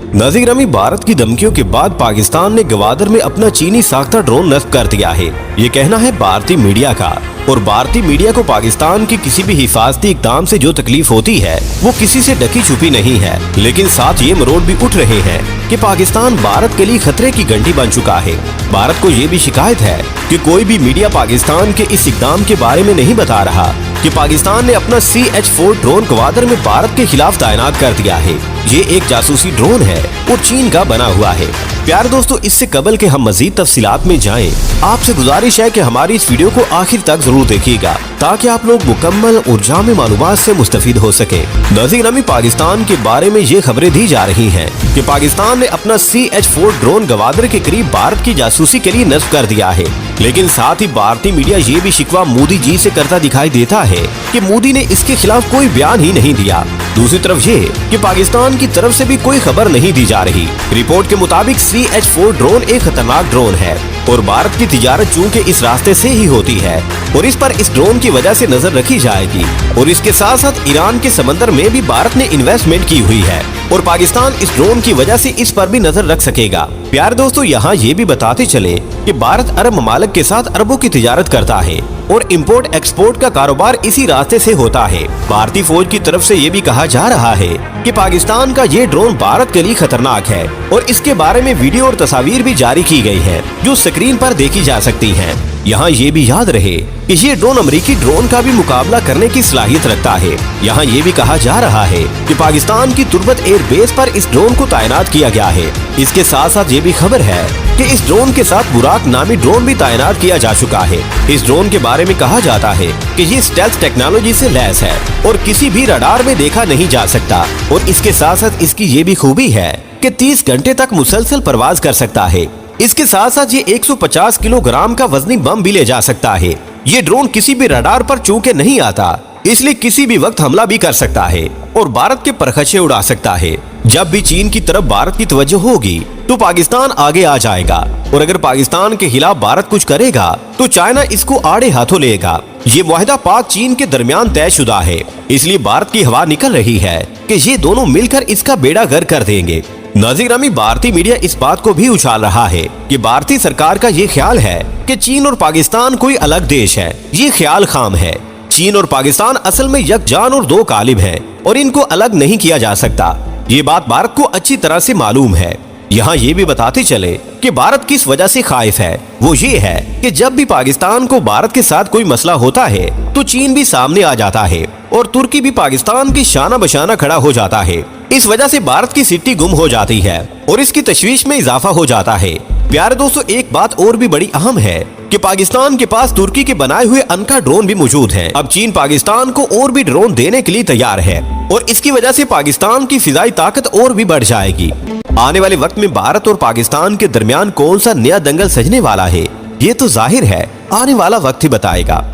नाज़रीन ग्रामी, भारत की धमकियों के बाद पाकिस्तान ने गवादर में अपना चीनी साख्ता ड्रोन नस्ब कर दिया है। ये कहना है भारतीय मीडिया का। और भारतीय मीडिया को पाकिस्तान के किसी भी हिफाजती इक़दाम से जो तकलीफ होती है वो किसी से ढकी छुपी नहीं है, लेकिन साथ ये मरोड़ भी उठ रहे हैं कि पाकिस्तान भारत के लिए खतरे की घंटी बन चुका है। भारत को ये भी शिकायत है कि कोई भी मीडिया पाकिस्तान के इस इक़दाम के बारे में नहीं बता रहा कि पाकिस्तान ने अपना CH-4 ड्रोन गवादर में भारत के खिलाफ तैनात कर दिया है। ये एक जासूसी ड्रोन है और चीन का बना हुआ है। प्यारे दोस्तों, इससे कबल के हम मजीद तफसीलात में जाएं, आपसे गुजारिश है कि हमारी इस वीडियो को आखिर तक जरूर देखिएगा ताकि आप लोग मुकम्मल और जामे मालूमात से मुस्तफीद हो सके। नाज़रीन ग्रामी, पाकिस्तान के बारे में ये खबरें दी जा रही हैं कि पाकिस्तान ने अपना CH-4 ड्रोन गवादर के करीब भारत की जासूसी के लिए नस्ब कर दिया है, लेकिन साथ ही भारतीय मीडिया ये भी शिकवा मोदी जी से करता दिखाई देता है कि मोदी ने इसके खिलाफ कोई बयान ही नहीं दिया। दूसरी तरफ ये कि पाकिस्तान की तरफ से भी कोई खबर नहीं दी जा रही। रिपोर्ट के मुताबिक CH-4 ड्रोन एक खतरनाक ड्रोन है और भारत की तिजारत चूंकि इस रास्ते से ही होती है और इस पर इस ड्रोन की वजह से नजर रखी जाएगी। और इसके साथ साथ ईरान के समंदर में भी भारत ने इन्वेस्टमेंट की हुई है और पाकिस्तान इस ड्रोन की वजह से इस पर भी नजर रख सकेगा। प्यारे दोस्तों, यहाँ ये भी बताते चले कि भारत अरब ममालिक के साथ अरबों की तिजारत करता है और इंपोर्ट एक्सपोर्ट का कारोबार इसी रास्ते से होता है। भारतीय फौज की तरफ से ये भी कहा जा रहा है कि पाकिस्तान का ये ड्रोन भारत के लिए खतरनाक है और इसके बारे में वीडियो और तस्वीर भी जारी की गई है जो स्क्रीन पर देखी जा सकती हैं। यहाँ ये भी याद रहे कि ये ड्रोन अमेरिकी ड्रोन का भी मुकाबला करने की सलाहियत रखता है। यहाँ ये भी कहा जा रहा है कि पाकिस्तान की तुर्बत एयर बेस पर इस ड्रोन को तैनात किया गया है। इसके साथ साथ ये भी खबर है कि इस ड्रोन के साथ बुराक नामी ड्रोन भी तैनात किया जा चुका है। इस ड्रोन के बारे में कहा जाता है कि ये स्टेल्थ टेक्नोलॉजी से लैस है और किसी भी रडार में देखा नहीं जा सकता। और इसके साथ साथ इसकी ये भी खूबी है कि 30 घंटे तक मुसलसल परवाज कर सकता है। इसके साथ साथ ये 150 किलोग्राम का वजनी बम भी ले जा सकता है। ये ड्रोन किसी भी रडार पर चूके नहीं आता, इसलिए किसी भी वक्त हमला भी कर सकता है और भारत के परखचे उड़ा सकता है। जब भी चीन की तरफ भारत की तवज्जो होगी तो पाकिस्तान आगे आ जाएगा और अगर पाकिस्तान के खिलाफ भारत कुछ करेगा तो चाइना इसको आड़े हाथों लेगा। ये मुआहदा पाक चीन के दरमियान तयशुदा है, इसलिए भारत की हवा निकल रही है कि ये दोनों मिलकर इसका बेड़ा गर्क कर देंगे। नाज़रीन ग्रामी, भारतीय मीडिया इस बात को भी उछाल रहा है कि भारतीय सरकार का ये ख्याल है कि चीन और पाकिस्तान कोई अलग देश है। ये ख्याल खाम है। चीन और पाकिस्तान असल में यकजान और दो कालिब हैं और इनको अलग नहीं किया जा सकता। ये बात भारत को अच्छी तरह से मालूम है। यहाँ ये भी बताते चले कि भारत किस वजह से खाइफ है। वो ये है कि जब भी पाकिस्तान को भारत के साथ कोई मसला होता है तो चीन भी सामने आ जाता है और तुर्की भी पाकिस्तान की शाना बशाना खड़ा हो जाता है। इस वजह से भारत की सिट्टी गुम हो जाती है और इसकी तशवीश में इजाफा हो जाता है। प्यारे दोस्तों, एक बात और भी बड़ी अहम है कि पाकिस्तान के पास तुर्की के बनाए हुए अनका ड्रोन भी मौजूद हैं। अब चीन पाकिस्तान को और भी ड्रोन देने के लिए तैयार है और इसकी वजह से पाकिस्तान की फिजाई ताकत और भी बढ़ जाएगी। आने वाले वक्त में भारत और पाकिस्तान के दरमियान कौन सा नया दंगल सजने वाला है, ये तो जाहिर है आने वाला वक्त ही बताएगा।